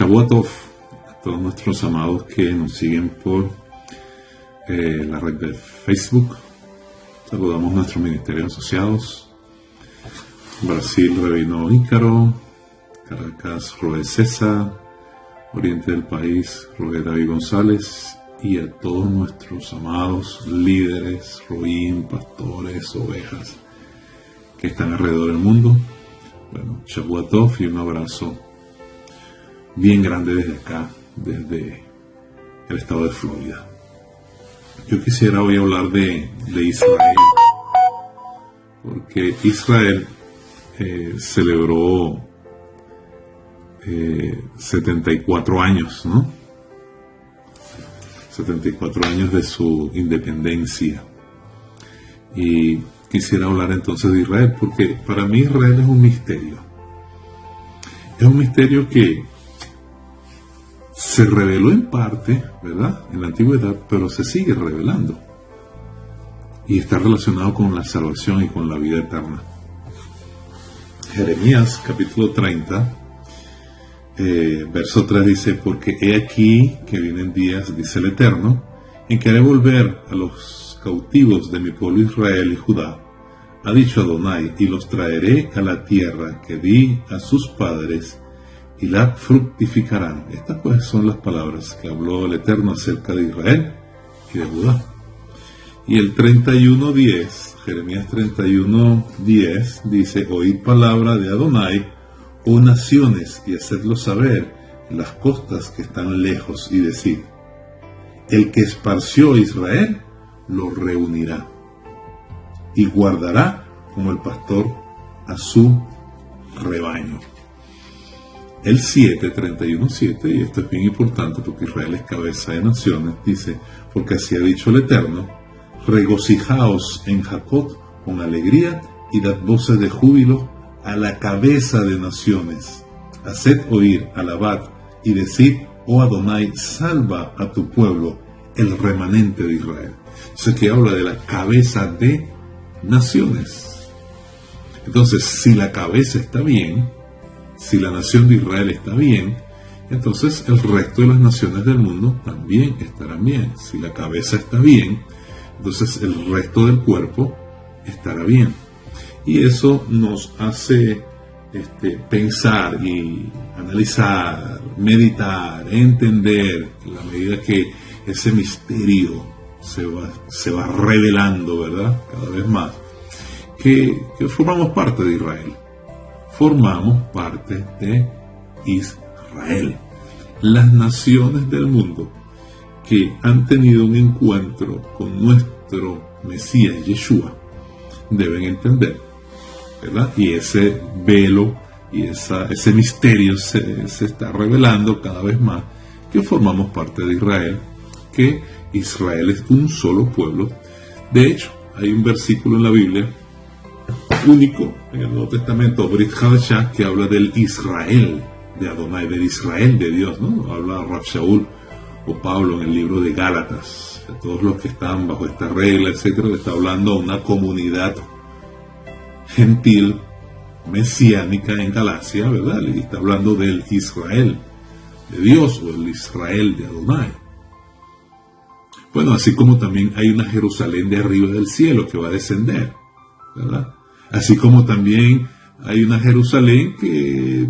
Shabbat Tov a todos nuestros amados que nos siguen por la red de Facebook. Saludamos a nuestros ministerios asociados: Brasil, Rabino Ícaro; Caracas, Roe César; Oriente del país, Roe David González; y a todos nuestros amados líderes, roín, pastores, ovejas que están alrededor del mundo. Bueno, Shabbat Tov y un abrazo bien grande desde acá, desde el estado de Florida. Yo quisiera hoy hablar de Israel, porque Israel celebró 74 años, ¿no? 74 años de su independencia. Y quisiera hablar entonces de Israel, porque para mí Israel es un misterio. Es un misterio que se reveló en parte, ¿verdad?, en la antigüedad, pero se sigue revelando. Y está relacionado con la salvación y con la vida eterna. Jeremías capítulo 30, verso 3 dice: porque he aquí que vienen días, dice el Eterno, en que haré volver a los cautivos de mi pueblo Israel y Judá, ha dicho Adonai, y los traeré a la tierra que di a sus padres, y la fructificarán. Estas pues son las palabras que habló el Eterno acerca de Israel y de Judá. Y el 31:10, Jeremías 31:10 dice: oíd palabra de Adonai, oh naciones, y hacedlo saber en las costas que están lejos, y decid: el que esparció a Israel lo reunirá, y guardará como el pastor a su rebaño. El 31:7, y esto es bien importante porque Israel es cabeza de naciones, dice: porque así ha dicho el Eterno, regocijaos en Jacob con alegría, y dad voces de júbilo a la cabeza de naciones. Haced oír, alabad, y decid: oh Adonai, salva a tu pueblo, el remanente de Israel. Entonces, que habla de la cabeza de naciones. Entonces, si la cabeza está bien, si la nación de Israel está bien, entonces el resto de las naciones del mundo también estarán bien. Si la cabeza está bien, entonces el resto del cuerpo estará bien. Y eso nos hace pensar y analizar, meditar, entender, en la medida que ese misterio se va revelando, ¿verdad?, cada vez más, que formamos parte de Israel. Formamos parte de Israel. Las naciones del mundo que han tenido un encuentro con nuestro Mesías Yeshua deben entender, ¿verdad? Y ese velo y ese misterio se está revelando cada vez más, que formamos parte de Israel, que Israel es un solo pueblo. De hecho, hay un versículo en la Biblia único en el Nuevo Testamento, Brit Hadashah, que habla del Israel de Adonai, del Israel de Dios, ¿no? Habla Rav Shaul o Pablo en el libro de Gálatas, de todos los que están bajo esta regla, etcétera. Le está hablando a una comunidad gentil mesiánica en Galacia, ¿verdad? Y está hablando del Israel de Dios, o el Israel de Adonai. Bueno, así como también hay una Jerusalén de arriba del cielo que va a descender, ¿verdad? Así como también hay una Jerusalén que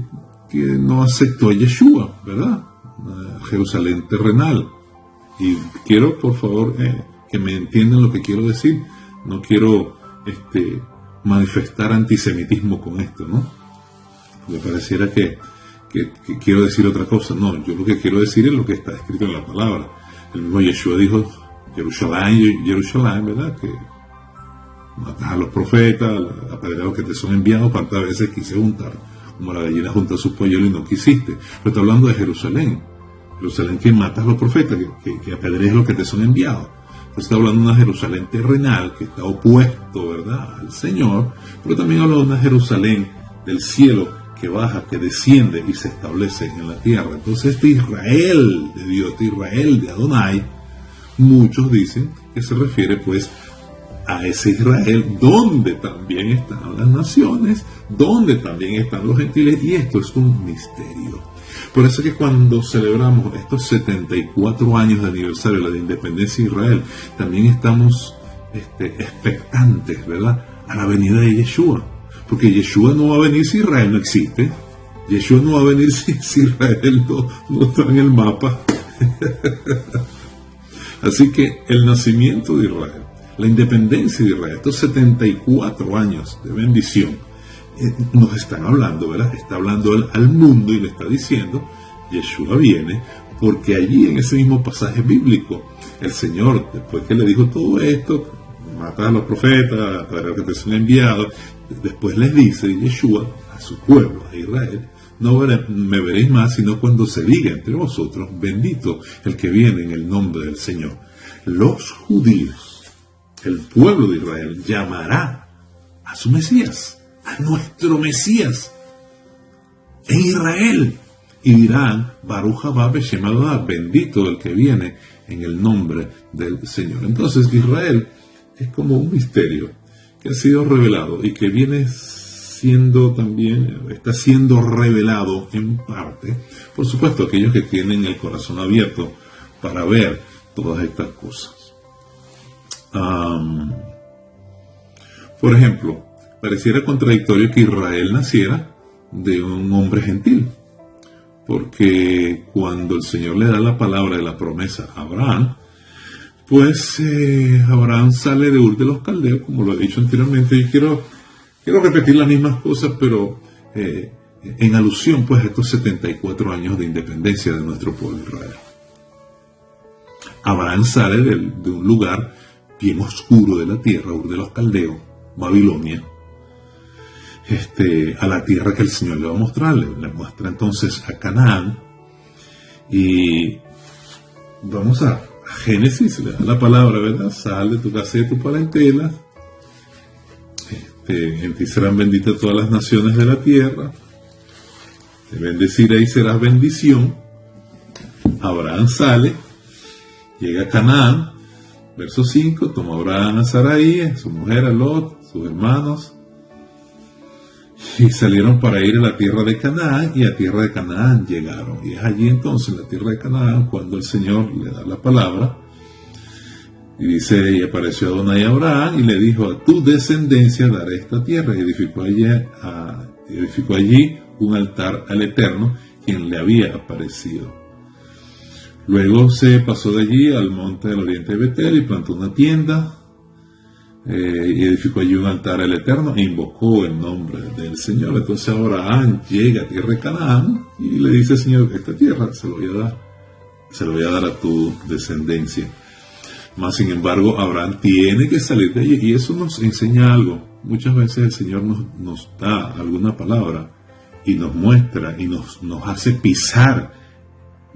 no aceptó a Yeshua, ¿verdad? Una Jerusalén terrenal. Y quiero, por favor, que me entiendan lo que quiero decir. No quiero manifestar antisemitismo con esto, ¿no? Me pareciera que quiero decir otra cosa. No, yo lo que quiero decir es lo que está escrito en la palabra. El mismo Yeshua dijo: Jerusalén, Jerusalén, ¿verdad?, que matas a los profetas, apedreas a los que te son enviados. Cuántas veces quise juntar, como la gallina junta a sus polluelos, y no quisiste. Pero está hablando de Jerusalén. Jerusalén que matas a los profetas, que apedreas a los que te son enviados. Entonces está hablando de una Jerusalén terrenal que está opuesto, ¿verdad?, al Señor. Pero también habla de una Jerusalén del cielo que baja, que desciende y se establece en la tierra. Entonces este Israel de Dios, este Israel de Adonai, muchos dicen que se refiere pues a ese Israel donde también están las naciones, donde también están los gentiles, y esto es un misterio. Por eso es que cuando celebramos estos 74 años de aniversario de la independencia de Israel, también estamos expectantes, ¿verdad?, a la venida de Yeshua. Porque Yeshua no va a venir si Israel no existe. Yeshua no va a venir si Israel no está en el mapa. Así que el nacimiento de Israel, la independencia de Israel, estos 74 años de bendición, nos están hablando, ¿verdad? Está hablando al mundo y le está diciendo, Yeshua viene, porque allí en ese mismo pasaje bíblico, el Señor, después que le dijo todo esto, mata a los profetas, para que te sean enviados, después les dice Yeshua a su pueblo, a Israel, no me veréis más, sino cuando se diga entre vosotros, bendito el que viene en el nombre del Señor. Los judíos, el pueblo de Israel, llamará a su Mesías, a nuestro Mesías, en Israel, y dirán, Baruch haba b'shem Adonai, bendito el que viene en el nombre del Señor. Entonces Israel es como un misterio que ha sido revelado y que viene siendo también, está siendo revelado en parte, por supuesto, aquellos que tienen el corazón abierto para ver todas estas cosas. Por ejemplo, pareciera contradictorio que Israel naciera de un hombre gentil, porque cuando el Señor le da la palabra de la promesa a Abraham, pues Abraham sale de Ur de los Caldeos, como lo he dicho anteriormente, y quiero repetir las mismas cosas, pero en alusión pues a estos 74 años de independencia de nuestro pueblo Israel. Abraham sale de un lugar bien oscuro de la tierra, Ur de los Caldeos, Babilonia, a la tierra que el Señor le va a mostrar, le muestra entonces a Canaán, y vamos a Génesis, le da la palabra, ¿verdad? Sal de tu casa y de tu parentela, en ti serán benditas todas las naciones de la tierra, te bendeciré y serás bendición. Abraham sale, llega a Canaán, verso 5, toma Abraham a Sarai, a su mujer, a Lot, sus hermanos, y salieron para ir a la tierra de Canaán, y a tierra de Canaán llegaron. Y es allí entonces, en la tierra de Canaán, cuando el Señor le da la palabra, y dice, y apareció Adonai a Abraham, y le dijo, a tu descendencia daré esta tierra, y edificó allí un altar al Eterno, quien le había aparecido. Luego se pasó de allí al monte del oriente de Betel, y plantó una tienda, y edificó allí un altar al Eterno e invocó el nombre del Señor. Entonces Abraham llega a tierra de Canaán y le dice, Señor, esta tierra se lo voy a dar a tu descendencia. Mas sin embargo Abraham tiene que salir de allí, y eso nos enseña algo. Muchas veces el Señor nos da alguna palabra y nos muestra y nos hace pisar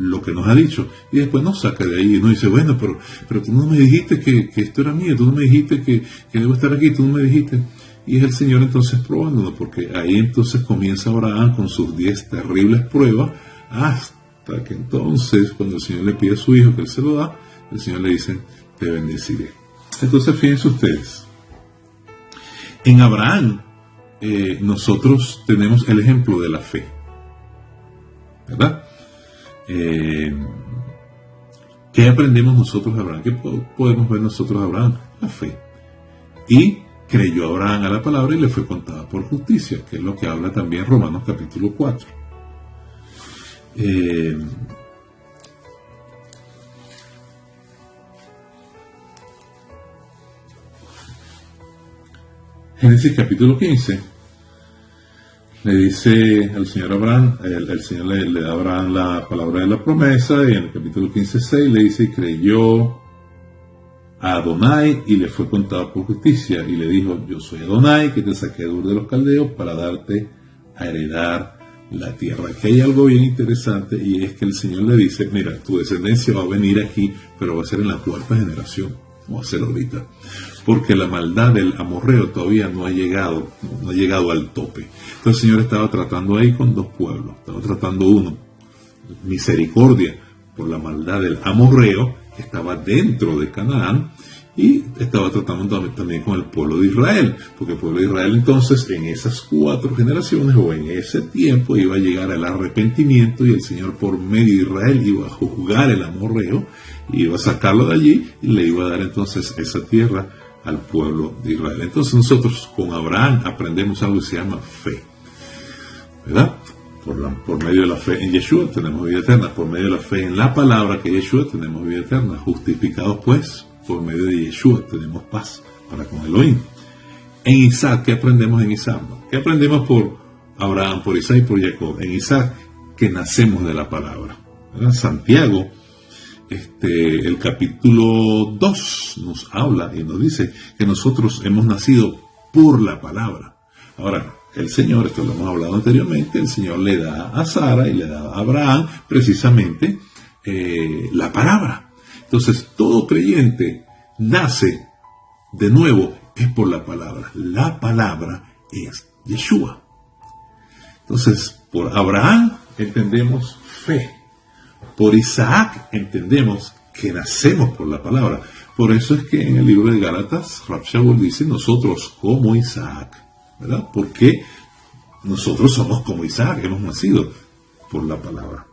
lo que nos ha dicho, y después nos saca de ahí y nos dice, bueno, pero tú no me dijiste que esto era mío, tú no me dijiste que debo estar aquí, tú no me dijiste. Y es el Señor entonces probándonos, porque ahí entonces comienza Abraham con sus 10 terribles pruebas, hasta que entonces, cuando el Señor le pide a su hijo que él se lo da, el Señor le dice, te bendeciré. Entonces fíjense ustedes, en Abraham nosotros tenemos el ejemplo de la fe, ¿verdad? ¿Qué aprendemos nosotros de Abraham? ¿Qué podemos ver nosotros de Abraham? La fe. Y creyó Abraham a la palabra y le fue contada por justicia, que es lo que habla también Romanos capítulo 4. Génesis capítulo 15. Le dice al Señor Abraham, el Señor le da a Abraham la palabra de la promesa, y en el capítulo 15:6 le dice, creyó a Adonai y le fue contado por justicia, y le dijo, yo soy Adonai, que te saqué de Ur de los Caldeos para darte a heredar la tierra. Aquí hay algo bien interesante, y es que el Señor le dice, mira, tu descendencia va a venir aquí, pero va a ser en la 4ª generación, no va a ser ahorita, porque la maldad del amorreo todavía no ha llegado al tope. Entonces el Señor estaba tratando ahí con 2 pueblos, estaba tratando uno, misericordia por la maldad del amorreo, que estaba dentro de Canaán, Y estaba tratando también con el pueblo de Israel, porque el pueblo de Israel entonces en esas 4 generaciones o en ese tiempo iba a llegar el arrepentimiento y el Señor por medio de Israel iba a juzgar el amorreo, iba a sacarlo de allí y le iba a dar entonces esa tierra al pueblo de Israel. Entonces nosotros con Abraham aprendemos algo que se llama fe, ¿verdad? Por medio de la fe en Yeshua tenemos vida eterna, por medio de la fe en la palabra que es Yeshua tenemos vida eterna, justificados pues por medio de Yeshua tenemos paz para con Elohim. En Isaac, ¿qué aprendemos en Isaac? ¿Qué aprendemos por Abraham, por Isaac y por Jacob? En Isaac, que nacemos de la palabra, ¿verdad? Santiago, el capítulo 2 nos habla y nos dice que nosotros hemos nacido por la palabra. Ahora, el Señor, esto lo hemos hablado anteriormente, el Señor le da a Sara y le da a Abraham precisamente la palabra. Entonces, todo creyente nace de nuevo es por la palabra. La palabra es Yeshua. Entonces, por Abraham entendemos fe. Por Isaac entendemos que nacemos por la palabra. Por eso es que en el libro de Gálatas, Rab Shaul dice, nosotros como Isaac, ¿verdad? Porque nosotros somos como Isaac, hemos nacido por la palabra.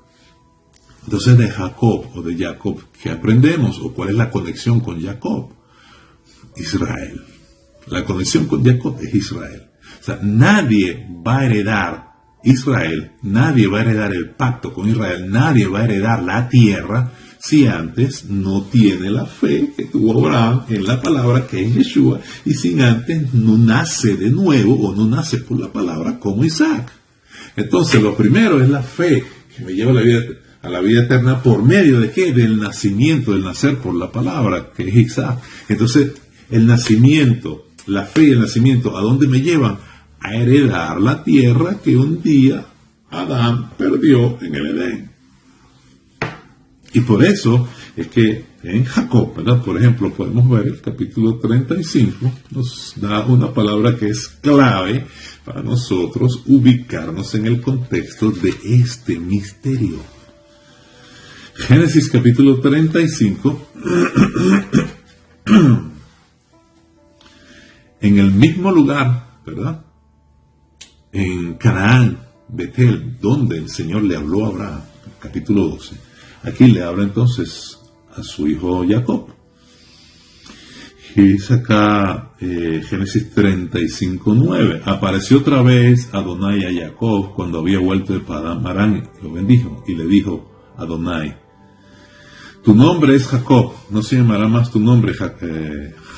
Entonces de Jacob o de Jacob, ¿qué aprendemos? ¿O cuál es la conexión con Jacob? Israel. La conexión con Jacob es Israel. O sea, nadie va a heredar Israel, nadie va a heredar el pacto con Israel, nadie va a heredar la tierra si antes no tiene la fe que tuvo Abraham en la palabra que es Yeshua, y si antes no nace de nuevo o no nace por la palabra como Isaac. Entonces lo primero es la fe que me lleva a la vida eterna por medio de ¿qué? Del nacimiento, del nacer por la palabra que es Isaac. Entonces el nacimiento, la fe y el nacimiento, ¿a dónde me llevan? A heredar la tierra que un día Adán perdió en el Edén. Y por eso es que en Jacob, ¿verdad? Por ejemplo, podemos ver el capítulo 35, nos da una palabra que es clave para nosotros ubicarnos en el contexto de este misterio. Génesis capítulo 35, en el mismo lugar, ¿verdad? En Canaán, Betel, donde el Señor le habló a Abraham, capítulo 12. Aquí le habla entonces a su hijo Jacob. Y dice acá Génesis 35:9. Apareció otra vez Adonai a Jacob cuando había vuelto de Padán Aram, lo bendijo y le dijo a Adonai: tu nombre es Jacob, no se llamará más tu nombre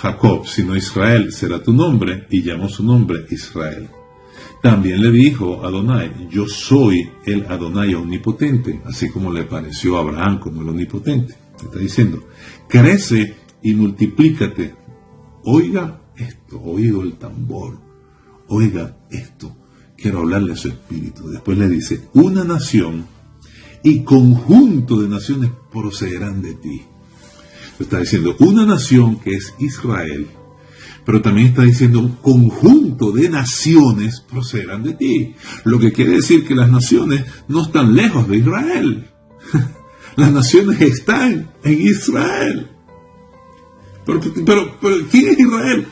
Jacob, sino Israel será tu nombre, y llamó su nombre Israel. También le dijo a Adonai: yo soy el Adonai omnipotente, así como le pareció a Abraham como el omnipotente. Está diciendo: crece y multiplícate. Oiga esto, oído el tambor, oiga esto. Quiero hablarle a su espíritu. Después le dice: una nación y conjunto de naciones procederán de ti. Está diciendo una nación que es Israel, pero también está diciendo un conjunto de naciones procederán de ti. Lo que quiere decir que las naciones no están lejos de Israel. Las naciones están en Israel. Pero ¿quién es Israel?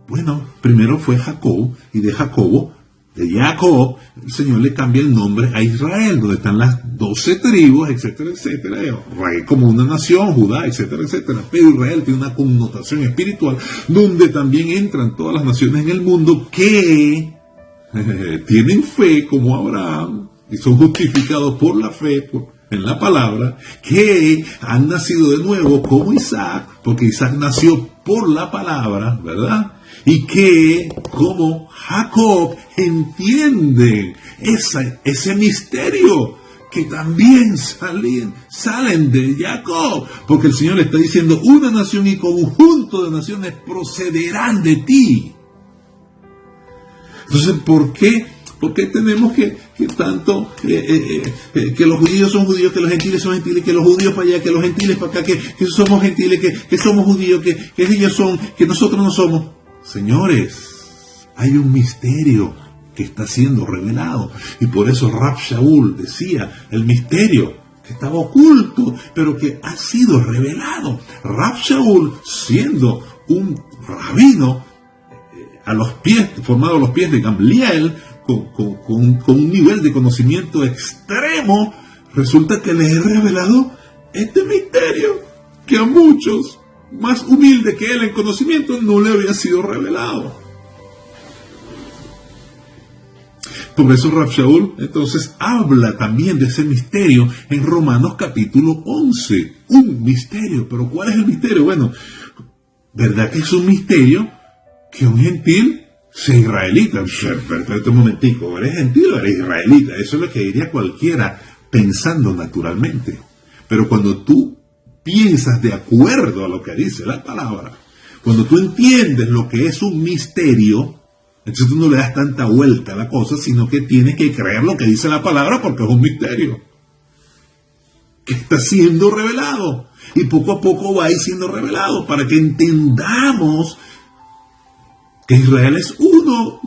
Bueno, primero fue Jacob, y de Jacob, el Señor le cambia el nombre a Israel, donde están las 12 tribus, etcétera, etcétera, Israel como una nación, Judá, etcétera, etcétera. Pero Israel tiene una connotación espiritual, donde también entran todas las naciones en el mundo que tienen fe como Abraham, y son justificados por la fe, en la palabra, que han nacido de nuevo como Isaac, porque Isaac nació por la palabra, ¿verdad? Y que, como Jacob, entienden ese misterio, que también salen de Jacob, porque el Señor le está diciendo: una nación y conjunto de naciones procederán de ti. Entonces, ¿por qué tenemos que tanto que los judíos son judíos, que los gentiles son gentiles, que los judíos para allá, que los gentiles para acá, que somos gentiles, que somos judíos, que ellos son, que nosotros no somos? Señores, hay un misterio que está siendo revelado, y por eso Rab Shaul decía: el misterio que estaba oculto, pero que ha sido revelado. Rab Shaul, siendo un rabino formado a los pies de Gamliel, con un nivel de conocimiento extremo, resulta que les he revelado este misterio que a muchos más humildes que él en conocimiento no le había sido revelado. Por eso Rab Shaul entonces habla también de ese misterio en Romanos capítulo 11. Un misterio. ¿Pero cuál es el misterio? Bueno, ¿verdad que es un misterio que un gentil sea israelita? Espérate un momentico, ¿eres gentil o eres israelita? Eso es lo que diría cualquiera pensando naturalmente. Pero cuando tú piensas de acuerdo a lo que dice la palabra, cuando tú entiendes lo que es un misterio, entonces tú no le das tanta vuelta a la cosa, sino que tienes que creer lo que dice la palabra porque es un misterio que está siendo revelado. Y poco a poco va a ir siendo revelado para que entendamos que Israel es uno,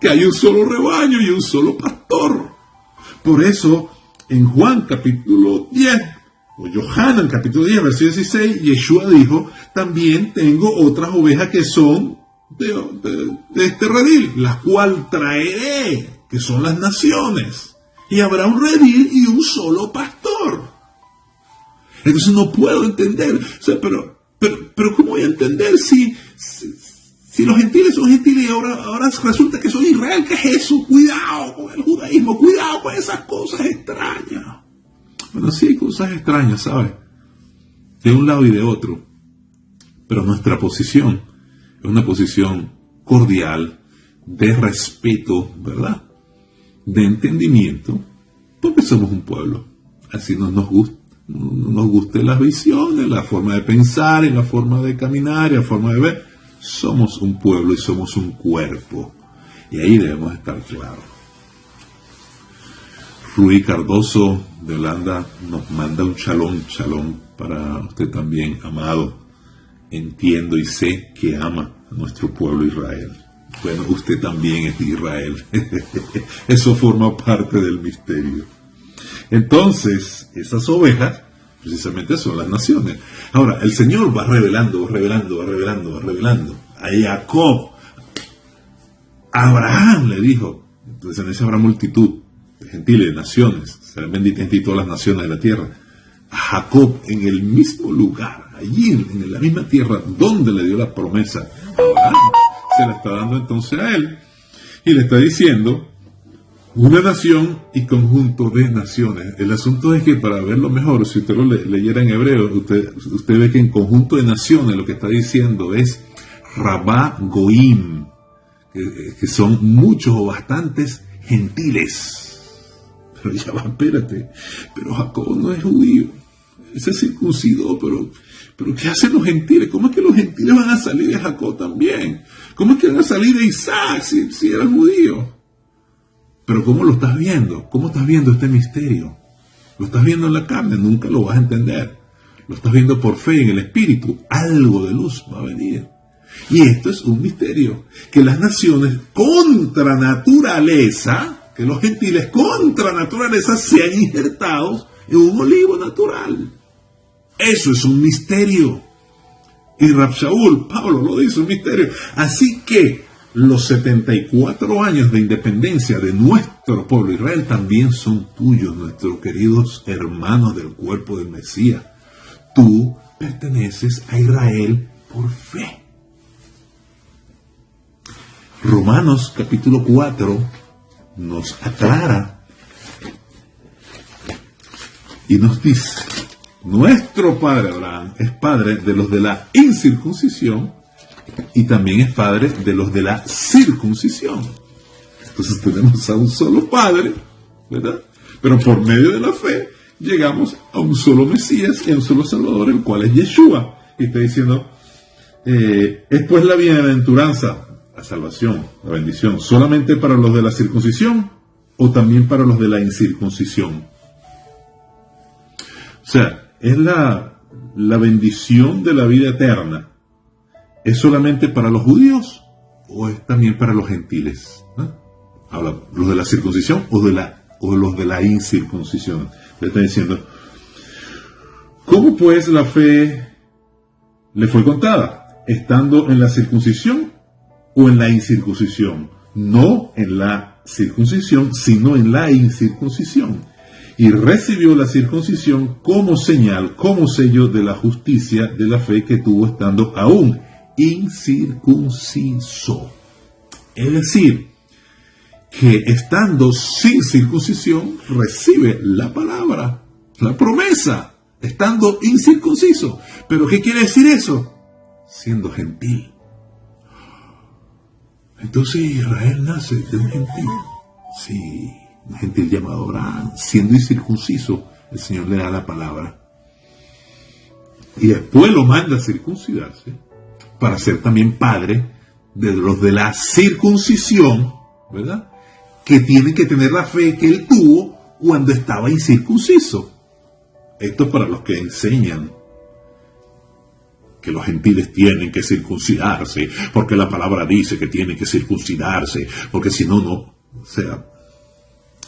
que hay un solo rebaño y un solo pastor. Por eso, en Juan capítulo 10, o Yohanan capítulo 10, versículo 16, Yeshua dijo, también tengo otras ovejas que son de este redil, las cuales traeré, que son las naciones, y habrá un redil y un solo pastor. Entonces no puedo entender, o sea, pero ¿cómo voy a entender si los gentiles son gentiles y ahora resulta que son Israel? ¿Qué es eso? Cuidado con el judaísmo, cuidado con esas cosas extrañas. Bueno, sí hay cosas extrañas, ¿sabes? De un lado y de otro, pero nuestra posición es una posición cordial, de respeto, ¿verdad? De entendimiento, porque somos un pueblo. Así no nos gusten las visiones, la forma de pensar, y la forma de caminar, y la forma de ver. Somos un pueblo y somos un cuerpo. Y ahí debemos estar claros. Rui Cardoso de Holanda nos manda un shalom para usted también, amado. Entiendo y sé que ama a nuestro pueblo Israel. Bueno, usted también es de Israel. Eso forma parte del misterio. Entonces, esas ovejas precisamente son las naciones. Ahora, el Señor va revelando. A Jacob, a Abraham le dijo, entonces habrá multitud de gentiles, de naciones, serán benditas en ti todas las naciones de la tierra. A Jacob, en el mismo lugar, allí en la misma tierra donde le dio la promesa a Abraham, se la está dando entonces a él, y le está diciendo una nación y conjunto de naciones. El asunto es que, para verlo mejor, si usted lo leyera en hebreo, usted ve que en conjunto de naciones lo que está diciendo es Rabá Goim, que son muchos o bastantes gentiles. Pero ya va, espérate, pero Jacob no es judío, se circuncidó, pero ¿qué hacen los gentiles? ¿Cómo es que los gentiles van a salir de Jacob también? ¿Cómo es que van a salir de Isaac si eran judíos? Pero ¿cómo lo estás viendo? ¿Cómo estás viendo este misterio? ¿Lo estás viendo en la carne? Nunca lo vas a entender. Lo estás viendo por fe en el espíritu. Algo de luz va a venir. Y esto es un misterio. Que las naciones contra naturaleza, que los gentiles contra naturaleza sean injertados en un olivo natural. Eso es un misterio. Y Rab Shaul, Pablo lo dice, un misterio. Así que los 74 años de independencia de nuestro pueblo Israel también son tuyos, nuestros queridos hermanos del cuerpo del Mesías. Tú perteneces a Israel por fe. Romanos capítulo 4 nos aclara y nos dice: nuestro padre Abraham es padre de los de la incircuncisión y también es padre de los de la circuncisión. Entonces tenemos a un solo padre, ¿verdad? Pero por medio de la fe llegamos a un solo Mesías y a un solo Salvador, el cual es Yeshua. Y está diciendo, es pues la bienaventuranza, la salvación, la bendición, solamente para los de la circuncisión o también para los de la incircuncisión. O sea, es la bendición de la vida eterna. ¿Es solamente para los judíos o es también para los gentiles? ¿No? Habla, ¿los de la circuncisión o de la o los de la incircuncisión. Le está diciendo, ¿cómo pues la fe le fue contada? ¿Estando en la circuncisión o en la incircuncisión? No en la circuncisión, sino en la incircuncisión. Y recibió la circuncisión como señal, como sello de la justicia de la fe que tuvo estando aún incircunciso. Es decir, que estando sin circuncisión recibe la palabra, la promesa, estando incircunciso. ¿Pero qué quiere decir eso? Siendo gentil. Entonces Israel nace de un gentil. Sí, un gentil llamado Abraham. Siendo incircunciso, el Señor le da la palabra. Y después lo manda a circuncidarse para ser también padre de los de la circuncisión, ¿verdad? Que tienen que tener la fe que él tuvo cuando estaba incircunciso. Esto es para los que enseñan que los gentiles tienen que circuncidarse, porque la palabra dice que tienen que circuncidarse, porque si no, no. O sea,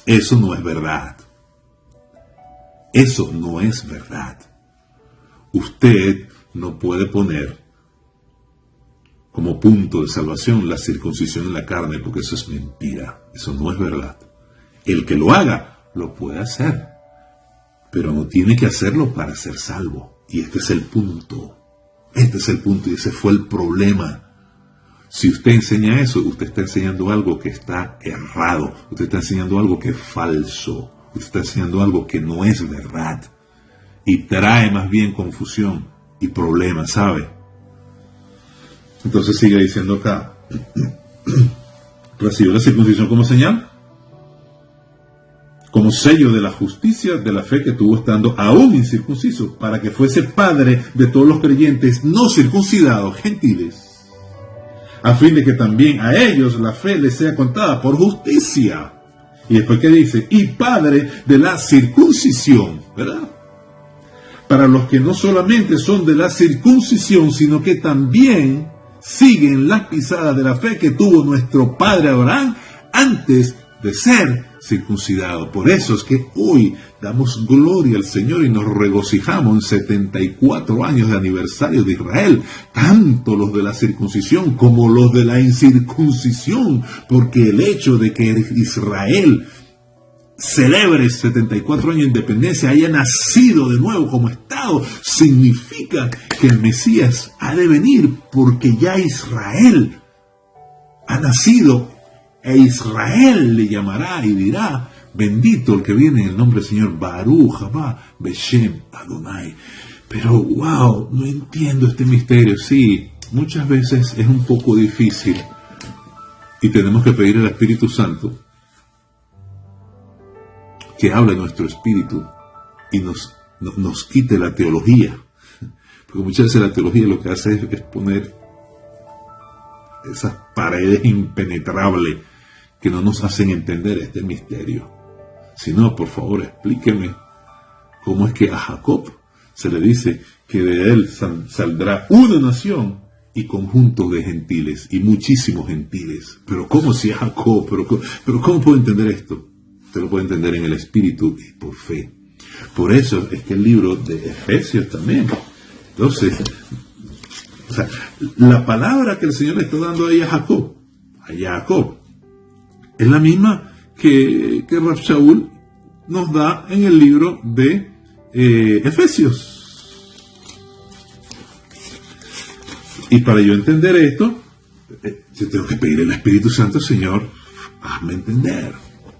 eso no es verdad. Eso no es verdad. Usted no puede poner como punto de salvación la circuncisión en la carne, porque eso es mentira. Eso no es verdad. El que lo haga, lo puede hacer, pero no tiene que hacerlo para ser salvo. Y este es el punto. Este es el punto y ese fue el problema. Si usted enseña eso, usted está enseñando algo que está errado. Usted está enseñando algo que es falso. Usted está enseñando algo que no es verdad. Y trae más bien confusión y problemas, ¿sabe? Entonces sigue diciendo acá. Recibió la circuncisión como señal, como sello de la justicia de la fe que tuvo estando aún incircunciso, para que fuese padre de todos los creyentes no circuncidados, gentiles, a fin de que también a ellos la fe les sea contada por justicia. Y después que dice, y padre de la circuncisión, ¿verdad? Para los que no solamente son de la circuncisión, sino que también siguen las pisadas de la fe que tuvo nuestro padre Abraham antes de ser circuncidado. Por eso es que hoy damos gloria al Señor y nos regocijamos en 74 años de aniversario de Israel, tanto los de la circuncisión como los de la incircuncisión, porque el hecho de que Israel celebre 74 años de independencia, haya nacido de nuevo como Estado, significa que el Mesías ha de venir, porque ya Israel ha nacido. E Israel le llamará y dirá, bendito el que viene en el nombre del Señor, Baruch Haba Beshem Adonai. Pero, wow, no entiendo este misterio. Sí, muchas veces es un poco difícil y tenemos que pedir al Espíritu Santo que hable nuestro espíritu y nos quite la teología. Porque muchas veces la teología lo que hace es poner esas paredes impenetrables que no nos hacen entender este misterio. Si no, por favor, explíqueme cómo es que a Jacob se le dice que de él saldrá una nación y conjuntos de gentiles, y muchísimos gentiles. Pero ¿cómo si es Jacob? ¿Pero cómo puedo entender esto? Usted lo puede entender en el espíritu y por fe. Por eso es que el libro de Efesios también. Entonces, o sea, la palabra que el Señor le está dando ahí a Jacob, es la misma que Rav Shaul nos da en el libro de Efesios. Y para yo entender esto, yo tengo que pedir al Espíritu Santo, Señor, hazme entender.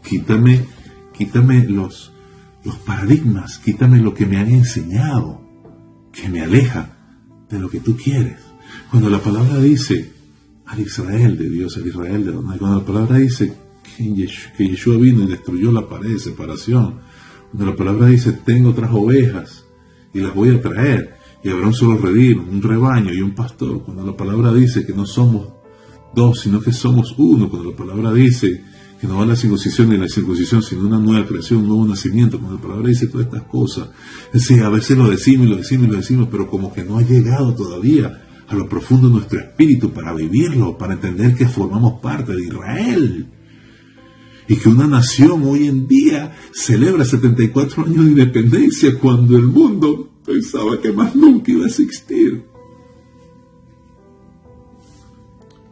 Quítame los paradigmas, quítame lo que me han enseñado, que me aleja de lo que tú quieres. Cuando la palabra dice al Israel de Dios, al Israel de Adonai, cuando la palabra dice que Yeshua vino y destruyó la pared de separación, cuando la palabra dice tengo otras ovejas y las voy a traer y habrá un solo redil, un rebaño y un pastor, cuando la palabra dice que no somos dos sino que somos uno, cuando la palabra dice que no va la circuncisión ni la incircuncisión, sino una nueva creación, un nuevo nacimiento, cuando la palabra dice todas estas cosas, es decir, a veces lo decimos, pero como que no ha llegado todavía a lo profundo de nuestro espíritu para vivirlo, para entender que formamos parte de Israel. Y que una nación hoy en día celebra 74 años de independencia cuando el mundo pensaba que más nunca iba a existir.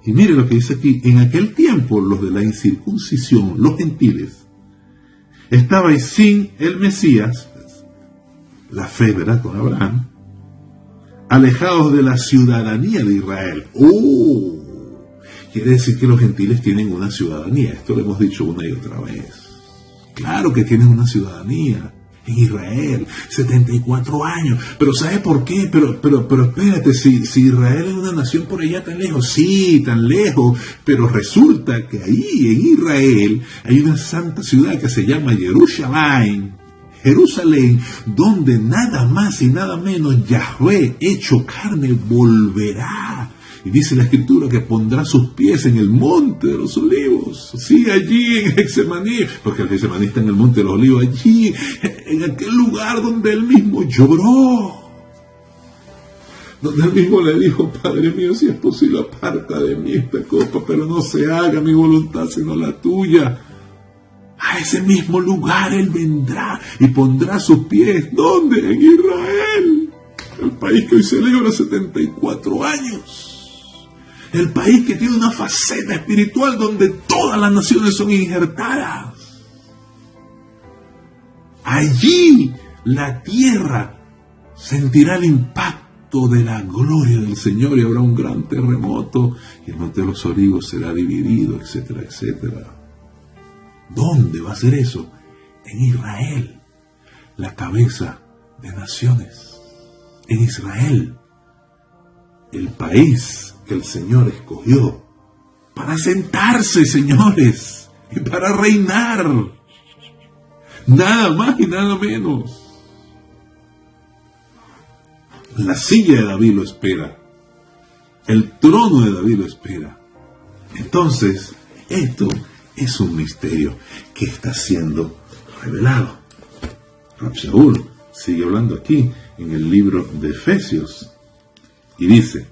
Y mire lo que dice aquí: en aquel tiempo los de la incircuncisión, los gentiles, estaban sin el Mesías, la fe, ¿verdad?, con Abraham, alejados de la ciudadanía de Israel. Quiere decir que los gentiles tienen una ciudadanía. Esto lo hemos dicho una y otra vez. Claro que tienen una ciudadanía en Israel, 74 años. Pero ¿sabe por qué? Pero espérate, si Israel es una nación por allá tan lejos, sí, tan lejos, pero resulta que ahí en Israel hay una santa ciudad que se llama Jerusalén, donde nada más y nada menos Yahvé hecho carne volverá. Y dice la Escritura que pondrá sus pies en el monte de los olivos. Sí, allí en Getsemaní, porque el Getsemaní está en el monte de los olivos, allí, en aquel lugar donde él mismo lloró. Donde él mismo le dijo: Padre mío, si es posible, aparta de mí esta copa, pero no se haga mi voluntad sino la tuya. A ese mismo lugar él vendrá y pondrá sus pies. ¿Dónde? En Israel. El país que hoy celebra 74 años. El país que tiene una faceta espiritual donde todas las naciones son injertadas. Allí la tierra sentirá el impacto de la gloria del Señor y habrá un gran terremoto y el monte de los olivos será dividido, etcétera, etcétera. ¿Dónde va a ser eso? En Israel, la cabeza de naciones. En Israel, el país que el Señor escogió para sentarse, señores, y para reinar. Nada más y nada menos. La silla de David lo espera. El trono de David lo espera. Entonces, esto es un misterio que está siendo revelado. Rab Shaul sigue hablando aquí en el libro de Efesios y dice,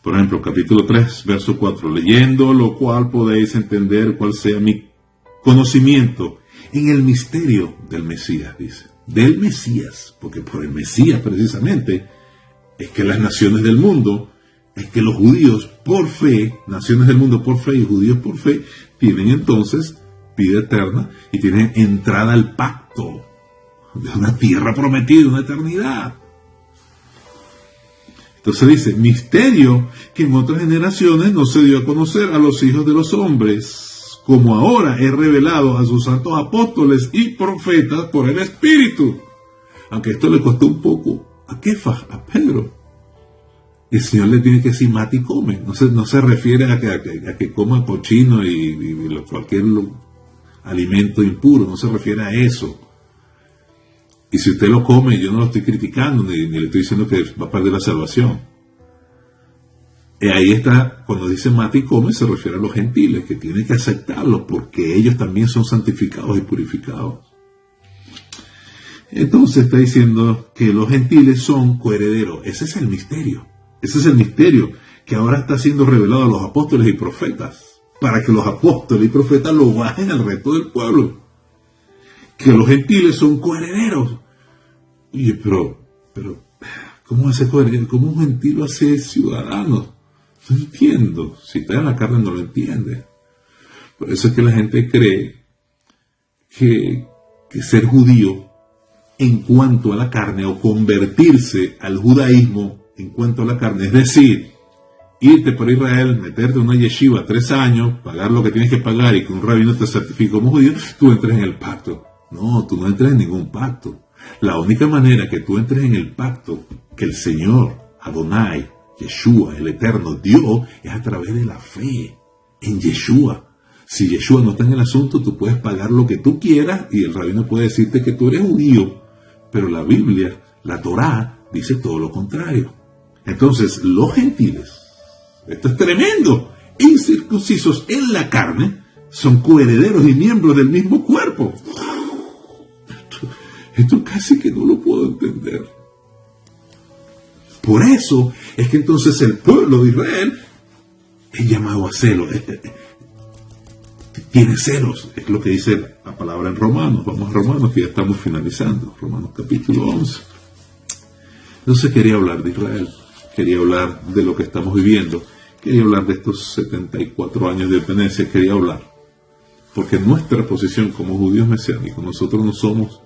por ejemplo, capítulo 3, verso 4, leyendo lo cual podéis entender cuál sea mi conocimiento en el misterio del Mesías, dice. Del Mesías, porque por el Mesías precisamente es que las naciones del mundo, es que los judíos por fe, naciones del mundo por fe y judíos por fe, tienen entonces vida eterna y tienen entrada al pacto de una tierra prometida, una eternidad. Entonces dice, misterio que en otras generaciones no se dio a conocer a los hijos de los hombres, como ahora es revelado a sus santos apóstoles y profetas por el Espíritu. Aunque esto le costó un poco a Kefas, a Pedro. El Señor le tiene que decir, mate y come. No se refiere a que coma cochino y cualquier alimento impuro, no se refiere a eso. Y si usted lo come, yo no lo estoy criticando, ni le estoy diciendo que va a perder la salvación. Y ahí está, cuando dice mate y come, se refiere a los gentiles, que tienen que aceptarlo, porque ellos también son santificados y purificados. Entonces está diciendo que los gentiles son coherederos. Ese es el misterio. Ese es el misterio que ahora está siendo revelado a los apóstoles y profetas, para que los apóstoles y profetas lo bajen al resto del pueblo. Que los gentiles son coherederos. Oye, pero, ¿cómo hace coheredero? ¿Cómo un gentil lo hace ciudadano? No entiendo. Si está en la carne no lo entiende. Por eso es que la gente cree que ser judío en cuanto a la carne, o convertirse al judaísmo en cuanto a la carne, es decir, irte por Israel, meterte en una yeshiva 3 años, pagar lo que tienes que pagar y que un rabino te certifique como judío, tú entres en el pacto. No, tú no entres en ningún pacto. La única manera que tú entres en el pacto que el Señor, Adonai, Yeshua, el Eterno, dio, es a través de la fe en Yeshua. Si Yeshua no está en el asunto, tú puedes pagar lo que tú quieras y el rabino puede decirte que tú eres judío, pero la Biblia, la Torá, dice todo lo contrario. Entonces, los gentiles, esto es tremendo, incircuncisos en la carne, son coherederos y miembros del mismo cuerpo. Esto casi que no lo puedo entender. Por eso es que entonces el pueblo de Israel es llamado a hacerlo. tiene celos, es lo que dice la palabra en Romanos. Vamos a Romanos, que ya estamos finalizando, Romanos capítulo 11. Entonces quería hablar de Israel, quería hablar de lo que estamos viviendo, quería hablar de estos 74 años de independencia, quería hablar, porque nuestra posición como judíos mesiánicos, nosotros no somos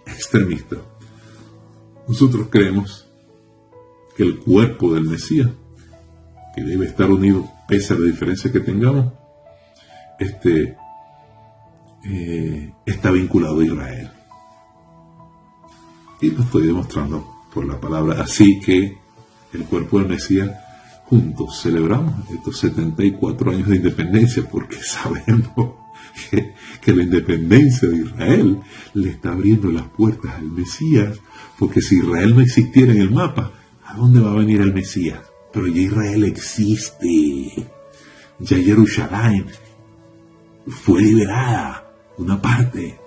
extremistas. Nosotros creemos que el cuerpo del Mesías, que debe estar unido pese a la diferencia que tengamos, está vinculado a Israel. Y lo estoy demostrando por la palabra. Así que el cuerpo del Mesías, juntos celebramos estos 74 años de independencia, porque sabemos que la independencia de Israel le está abriendo las puertas al Mesías, porque si Israel no existiera en el mapa, ¿a dónde va a venir el Mesías? Pero ya Israel existe, ya Jerusalén fue liberada, una parte.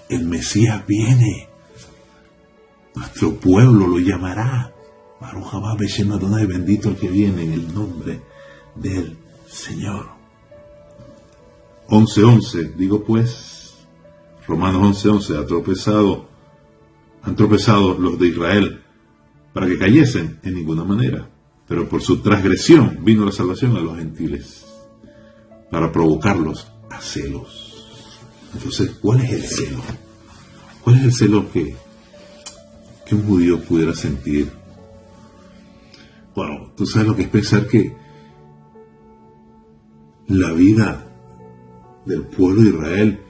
El Mesías viene, nuestro pueblo lo llamará Baruch haba Beshem Adonai, bendito el que viene en el nombre del Señor. 11:11, digo pues, Romanos 11:11, han tropezado los de Israel para que cayesen en ninguna manera, pero por su transgresión vino la salvación a los gentiles, para provocarlos a celos. Entonces, ¿cuál es el celo? ¿Cuál es el celo que un judío pudiera sentir? Bueno, tú sabes lo que es pensar que la vida del pueblo de Israel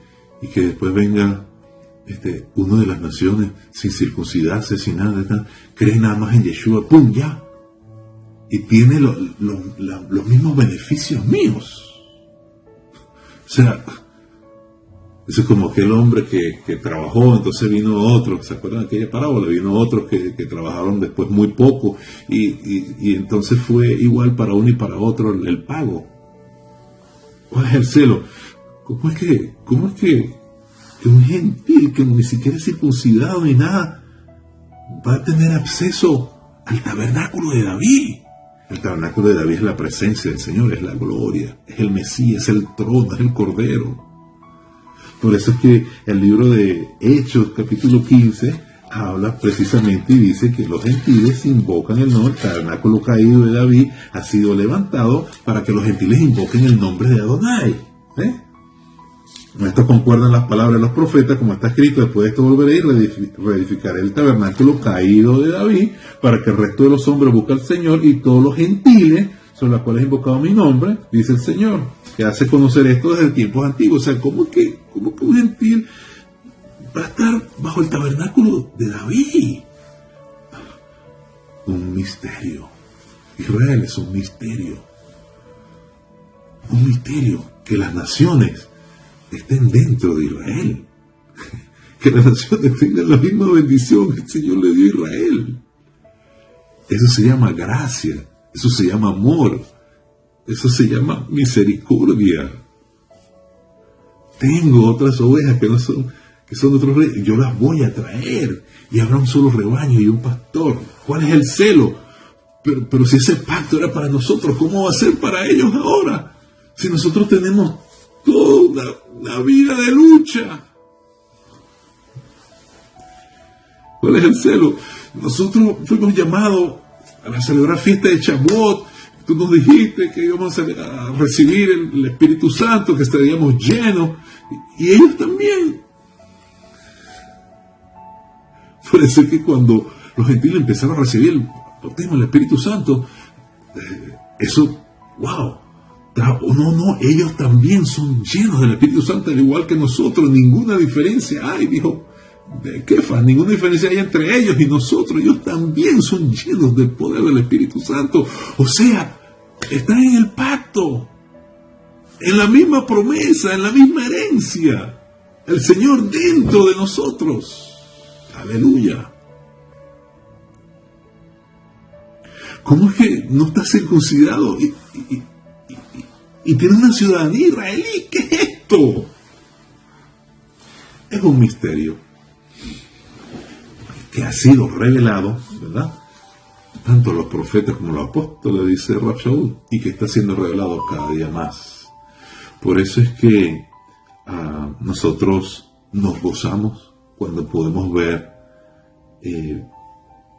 y que después venga uno de las naciones sin circuncidarse, sin nada, cree nada más en Yeshua, ¡pum!, ya, y tiene los mismos beneficios míos. O sea, eso es como aquel hombre que trabajó, entonces vino otro, ¿se acuerdan de aquella parábola? Vino otros que trabajaron después muy poco, y entonces fue igual para uno y para otro el pago. ¿Cuál es el celo? ¿Cómo es que un gentil que ni siquiera es circuncidado ni nada va a tener acceso al tabernáculo de David? El tabernáculo de David es la presencia del Señor, es la gloria, es el Mesías, es el trono, es el Cordero. Por eso es que el libro de Hechos, capítulo 15, habla precisamente y dice que los gentiles invocan el nombre, el tabernáculo caído de David ha sido levantado para que los gentiles invoquen el nombre de Adonai. Esto concuerda en las palabras de los profetas, como está escrito: después de esto volveré y reedificaré el tabernáculo caído de David, para que el resto de los hombres busque al Señor, y todos los gentiles sobre los cuales he invocado mi nombre, dice el Señor, que hace conocer esto desde tiempos antiguos. O sea, ¿cómo que un gentil va a estar bajo el tabernáculo de David? Un misterio. Israel es un misterio. Un misterio, que las naciones estén dentro de Israel, que las naciones tengan la misma bendición que el Señor le dio a Israel. Eso se llama gracia, eso se llama amor, eso se llama misericordia. Tengo otras ovejas que son de otros reyes, yo las voy a traer, y habrá un solo rebaño y un pastor. ¿Cuál es el celo? Pero si ese pacto era para nosotros, ¿cómo va a ser para ellos ahora? Si nosotros tenemos toda una vida de lucha. ¿Cuál es el celo? Nosotros fuimos llamados a celebrar fiesta de Shavuot. Tú nos dijiste que íbamos a recibir el Espíritu Santo, que estaríamos llenos, y ellos también. Por eso es que cuando los gentiles empezaron a recibir el bautismo del Espíritu Santo, eso, wow. No, ellos también son llenos del Espíritu Santo, al igual que nosotros. Ninguna diferencia hay, dijo Kefas, ninguna diferencia hay entre ellos y nosotros. Ellos también son llenos del poder del Espíritu Santo. O sea, están en el pacto, en la misma promesa, en la misma herencia. El Señor dentro de nosotros. Aleluya. ¿Cómo es que no está circuncidado y tiene una ciudadanía israelí? ¿Qué es esto? Es un misterio que ha sido revelado, ¿verdad? Tanto los profetas como los apóstoles, dice Rab Shaul, y que está siendo revelado cada día más. Por eso es que nosotros nos gozamos cuando podemos ver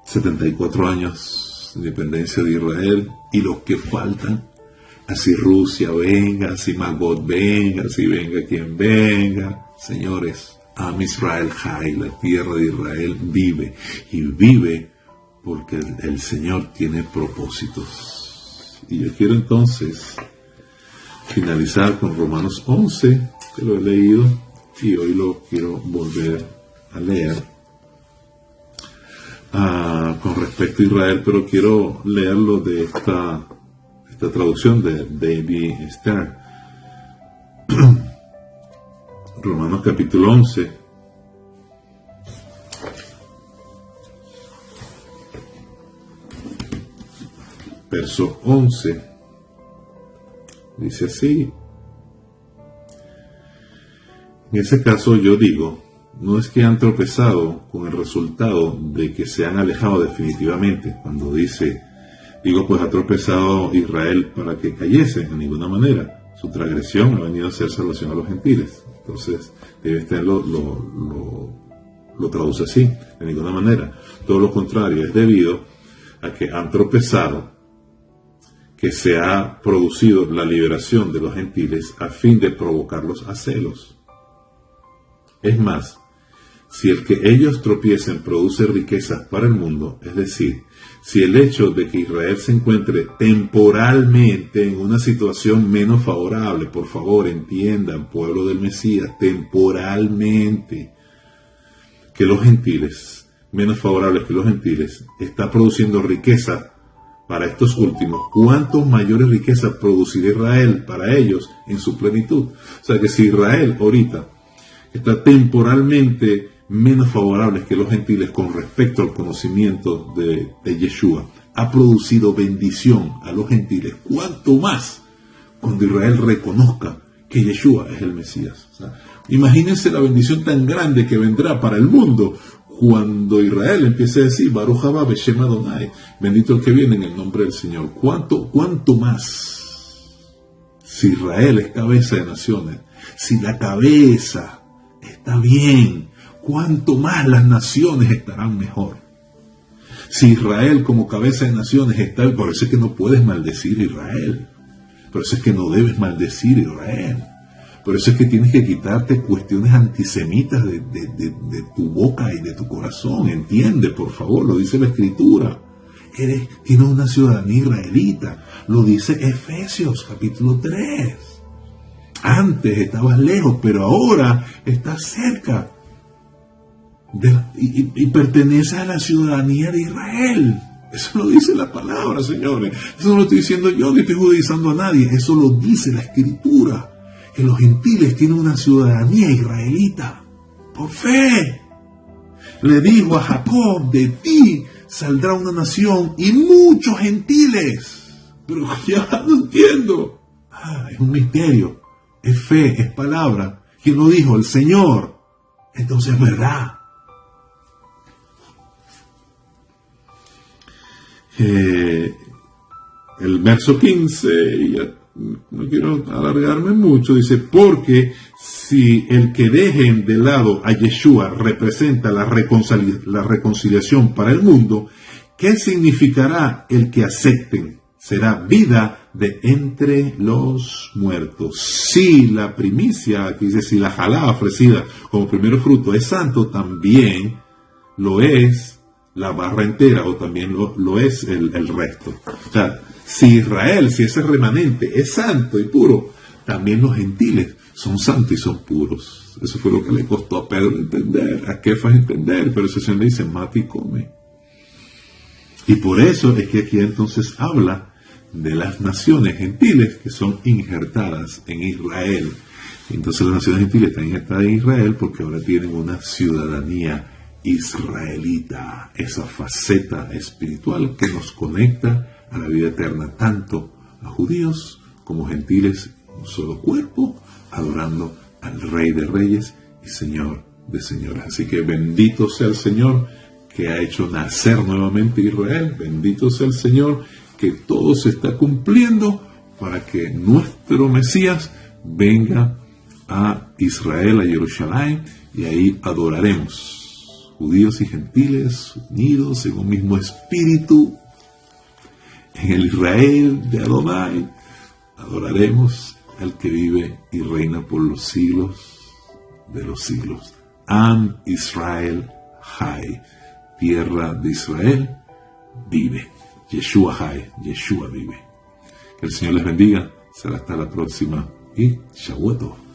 74 años de independencia de Israel y los que faltan. Así Rusia venga, así Magog venga, así venga quien venga. Señores, Am Israel Jai, la tierra de Israel vive. Y vive porque el Señor tiene propósitos. Y yo quiero entonces finalizar con Romanos 11, que lo he leído y hoy lo quiero volver a leer con respecto a Israel, pero quiero leerlo de esta traducción de David Stern. Romanos capítulo 11, verso 11, dice así: en ese caso yo digo, no es que han tropezado con el resultado de que se han alejado definitivamente. Cuando digo pues ha tropezado Israel para que cayese, en ninguna manera. Su transgresión ha venido a ser salvación a los gentiles. Entonces, David Stern lo traduce así, de ninguna manera. Todo lo contrario, es debido a que han tropezado, que se ha producido la liberación de los gentiles a fin de provocarlos a celos. Es más, si el que ellos tropiecen produce riquezas para el mundo, es decir, si el hecho de que Israel se encuentre temporalmente en una situación menos favorable, por favor entiendan, pueblo del Mesías, temporalmente, que los gentiles, menos favorables que los gentiles, está produciendo riqueza para estos últimos, ¿cuántos mayores riquezas producirá Israel para ellos en su plenitud? O sea que si Israel ahorita está temporalmente menos favorables que los gentiles con respecto al conocimiento de Yeshua, ha producido bendición a los gentiles, ¿cuánto más cuando Israel reconozca que Yeshua es el Mesías? O sea, imagínense la bendición tan grande que vendrá para el mundo cuando Israel empiece a decir Baruch haba b'Shem Adonai, bendito el que viene en el nombre del Señor. ¿Cuánto más si Israel es cabeza de naciones? Si la cabeza está bien, cuánto más las naciones estarán mejor. Si Israel como cabeza de naciones está bien, por eso es que no puedes maldecir a Israel. Por eso es que no debes maldecir a Israel. Por eso es que tienes que quitarte cuestiones antisemitas de tu boca y de tu corazón. Entiende, por favor, lo dice la Escritura. Tienes una ciudadanía israelita. Lo dice Efesios capítulo 3. Antes estabas lejos, pero ahora estás cerca. Y perteneces a la ciudadanía de Israel. Eso lo dice la palabra, señores. Eso no lo estoy diciendo yo, ni estoy judaizando a nadie. Eso lo dice la Escritura. Que los gentiles tienen una ciudadanía israelita. Por fe. Le dijo a Jacob, de ti saldrá una nación y muchos gentiles. Pero ya no entiendo. Es un misterio. Es fe, es palabra. ¿Quién lo dijo? El Señor. Entonces es verdad. El verso 15, ya no quiero alargarme mucho, dice, porque si el que dejen de lado a Yeshua representa la reconciliación para el mundo, ¿qué significará el que acepten? Será vida de entre los muertos. Si la primicia, aquí dice, si la jalá ofrecida como primer fruto es santo, también lo es la barra entera, o también lo es el resto. O sea, si Israel, si ese remanente es santo y puro, también los gentiles son santos y son puros. Eso fue lo que le costó a Pedro entender, a Kefas entender, pero el Señor le dice, mata y come. Y por eso es que aquí entonces habla de las naciones gentiles que son injertadas en Israel. Entonces las naciones gentiles están injertadas en Israel porque ahora tienen una ciudadanía israelita, esa faceta espiritual que nos conecta a la vida eterna, tanto a judíos como gentiles, un solo cuerpo, adorando al Rey de Reyes y Señor de Señores. Así que bendito sea el Señor que ha hecho nacer nuevamente Israel, bendito sea el Señor que todo se está cumpliendo para que nuestro Mesías venga a Israel, a Jerusalén, y ahí adoraremos, judíos y gentiles unidos en un mismo espíritu, en el Israel de Adonai, adoraremos al que vive y reina por los siglos de los siglos. Am Israel Hay, tierra de Israel vive. Yeshua Hay, Yeshua vive. Que el Señor les bendiga. Será hasta la próxima y Shavuot Tov.